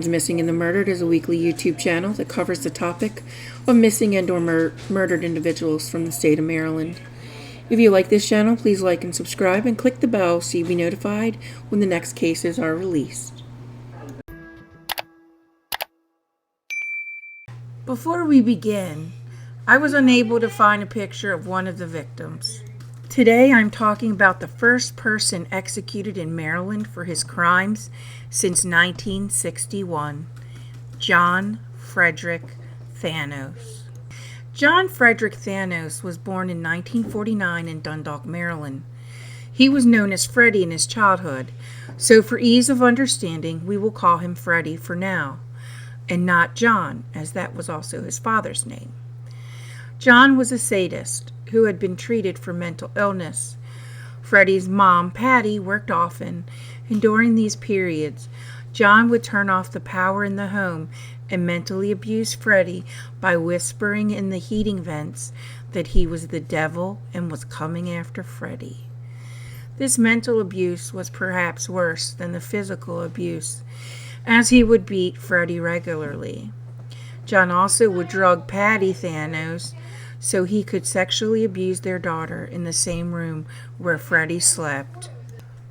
Everyone's Missing and the Murdered is a weekly YouTube channel that covers the topic of missing and or murdered individuals from the state of Maryland. If you like this channel, please like and subscribe and click the bell so you'll be notified when the next cases are released. Before we begin, I was unable to find a picture of one of the victims. Today I'm talking about the first person executed in Maryland for his crimes since 1961, John Frederick Thanos. John Frederick Thanos was born in 1949 in Dundalk, Maryland. He was known as Freddie in his childhood, so for ease of understanding, we will call him Freddie for now, and not John, as that was also his father's name. John was a sadist who had been treated for mental illness. Freddie's mom, Patty, worked often, and during these periods, John would turn off the power in the home and mentally abuse Freddie by whispering in the heating vents that he was the devil and was coming after Freddie. This mental abuse was perhaps worse than the physical abuse, as he would beat Freddie regularly. John also would drug Patty Thanos so he could sexually abuse their daughter in the same room where Freddie slept.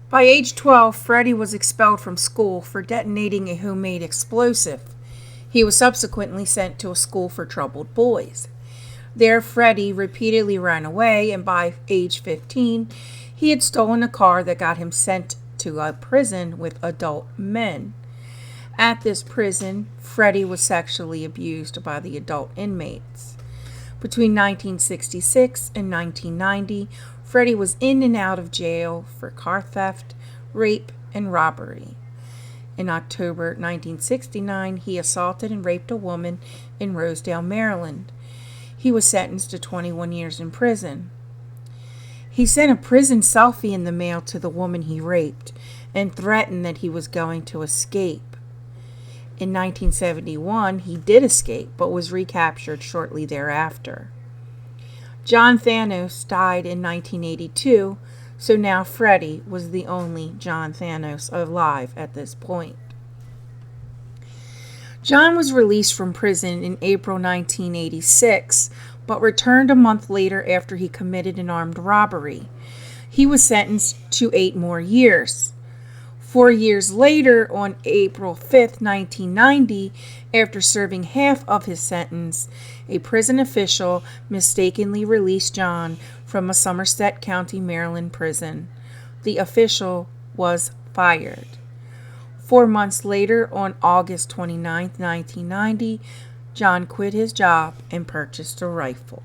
By age 12, Freddie was expelled from school for detonating a homemade explosive. He was subsequently sent to a school for troubled boys. There, Freddie repeatedly ran away, and by age 15, he had stolen a car that got him sent to a prison with adult men. At this prison, Freddie was sexually abused by the adult inmates. Between 1966 and 1990, Freddie was in and out of jail for car theft, rape, and robbery. In October 1969, he assaulted and raped a woman in Rosedale, Maryland. He was sentenced to 21 years in prison. He sent a prison selfie in the mail to the woman he raped and threatened that he was going to escape. In 1971, he did escape, but was recaptured shortly thereafter. John Thanos died in 1982, so now Freddie was the only John Thanos alive at this point. John was released from prison in April 1986, but returned a month later after he committed an armed robbery. He was sentenced to 8 more years. 4 years later, on April 5, 1990, after serving half of his sentence, a prison official mistakenly released John from a Somerset County, Maryland prison. The official was fired. 4 months later, on August 29, 1990, John quit his job and purchased a rifle.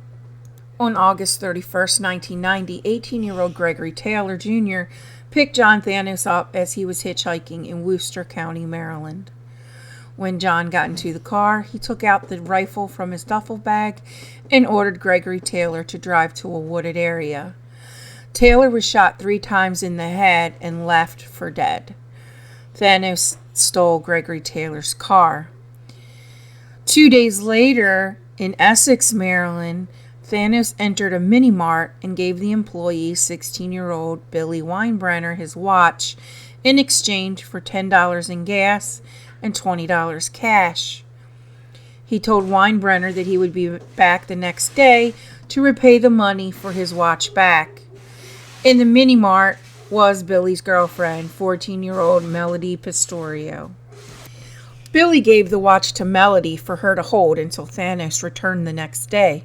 On August 31, 1990, 18-year-old Gregory Taylor, Jr. picked John Thanos up as he was hitchhiking in Worcester County, Maryland. When John got into the car, he took out the rifle from his duffel bag and ordered Gregory Taylor to drive to a wooded area. Taylor was shot 3 times in the head and left for dead. Thanos stole Gregory Taylor's car. 2 days later, in Essex, Maryland, Thanos entered a mini-mart and gave the employee, 16-year-old Billy Winebrenner, his watch in exchange for $10 in gas and $20 cash. He told Winebrenner that he would be back the next day to repay the money for his watch back. In the mini-mart was Billy's girlfriend, 14-year-old Melody Pistorio. Billy gave the watch to Melody for her to hold until Thanos returned the next day.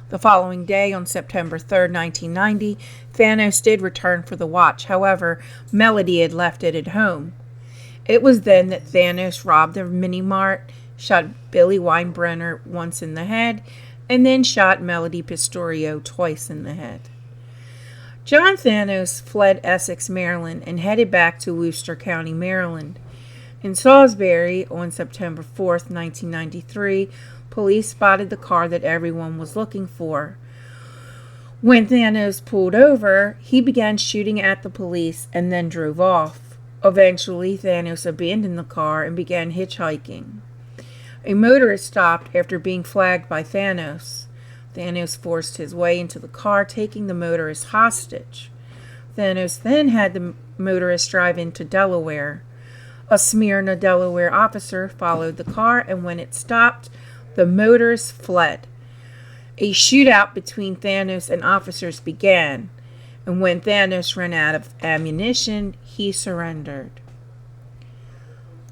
The following day, on September 3, 1990, Thanos did return for the watch. However, Melody had left it at home. It was then that Thanos robbed the mini-mart, shot Billy Winebrenner once in the head, and then shot Melody Pistorio twice in the head. John Thanos fled Essex, Maryland, and headed back to Worcester County, Maryland. In Salisbury, on September 4, 1993, police spotted the car that everyone was looking for. When Thanos pulled over, he began shooting at the police and then drove off. Eventually, Thanos abandoned the car and began hitchhiking. A motorist stopped after being flagged by Thanos. Thanos forced his way into the car, taking the motorist hostage. Thanos then had the motorist drive into Delaware. A Smyrna, Delaware officer followed the car, and when it stopped, the motorists fled. A shootout between Thanos and officers began, and when Thanos ran out of ammunition, he surrendered.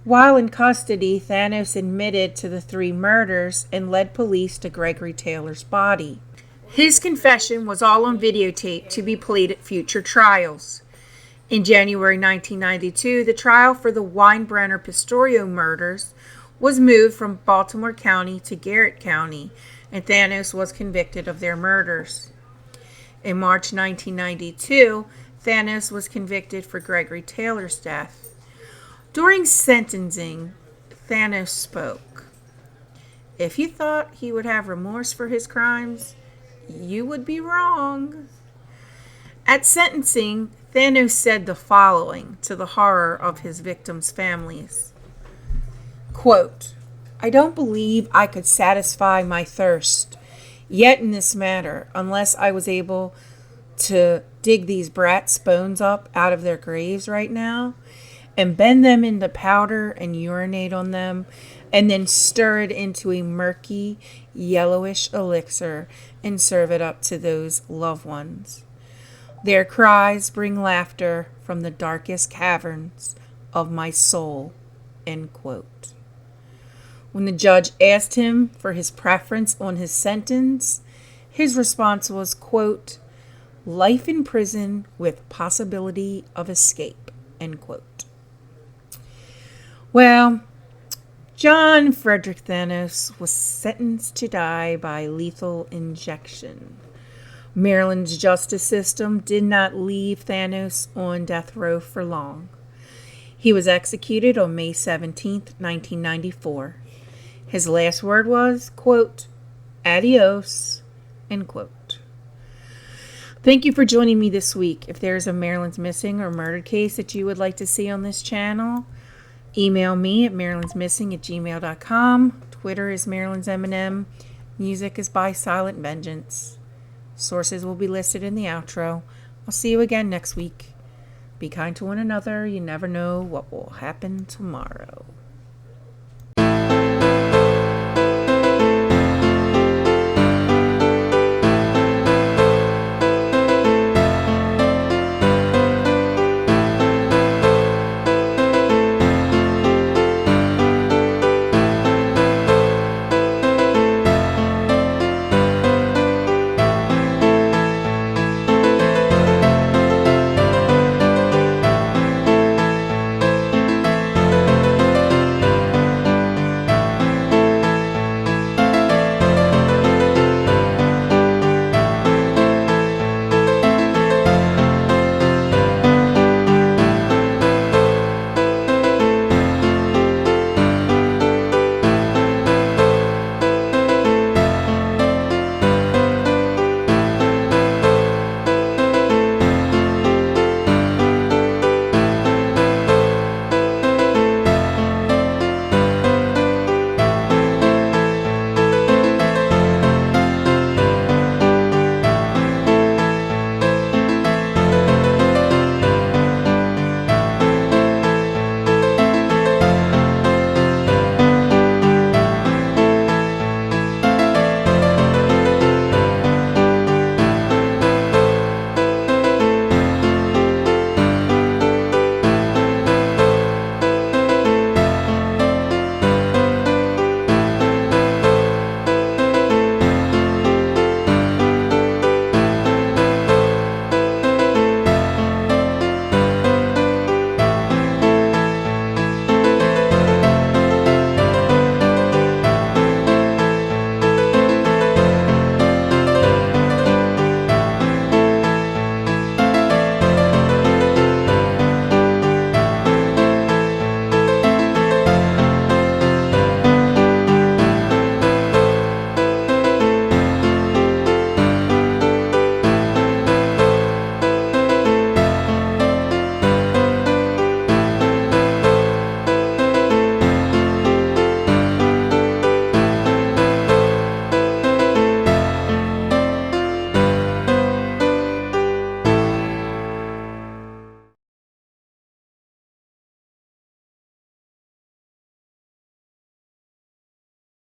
While in custody, Thanos admitted to the 3 murders and led police to Gregory Taylor's body. His confession was all on videotape to be played at future trials. In January 1992, the trial for the Winebrenner Pistorio murders was moved from Baltimore County to Garrett County, and Thanos was convicted of their murders. In March 1992, Thanos was convicted for Gregory Taylor's death. During sentencing, Thanos spoke. If you thought he would have remorse for his crimes, you would be wrong. At sentencing, Thanos said the following to the horror of his victims' families. Quote, I don't believe I could satisfy my thirst yet in this matter unless I was able to dig these brats' bones up out of their graves right now and bend them into powder and urinate on them and then stir it into a murky, yellowish elixir and serve it up to those loved ones. Their cries bring laughter from the darkest caverns of my soul. End quote. When the judge asked him for his preference on his sentence, his response was, quote, life in prison with possibility of escape. End quote. Well, John Frederick Thanos was sentenced to die by lethal injection. Maryland's justice system did not leave Thanos on death row for long. He was executed on May 17, 1994. His last word was, quote, adios, end quote. Thank you for joining me this week. If there is a Maryland's missing or murdered case that you would like to see on this channel, email me at marylandsmissing@gmail.com. Twitter is Maryland's M&M. Music is by Silent Vengeance. Sources will be listed in the outro. I'll see you again next week. Be kind to one another. You never know what will happen tomorrow.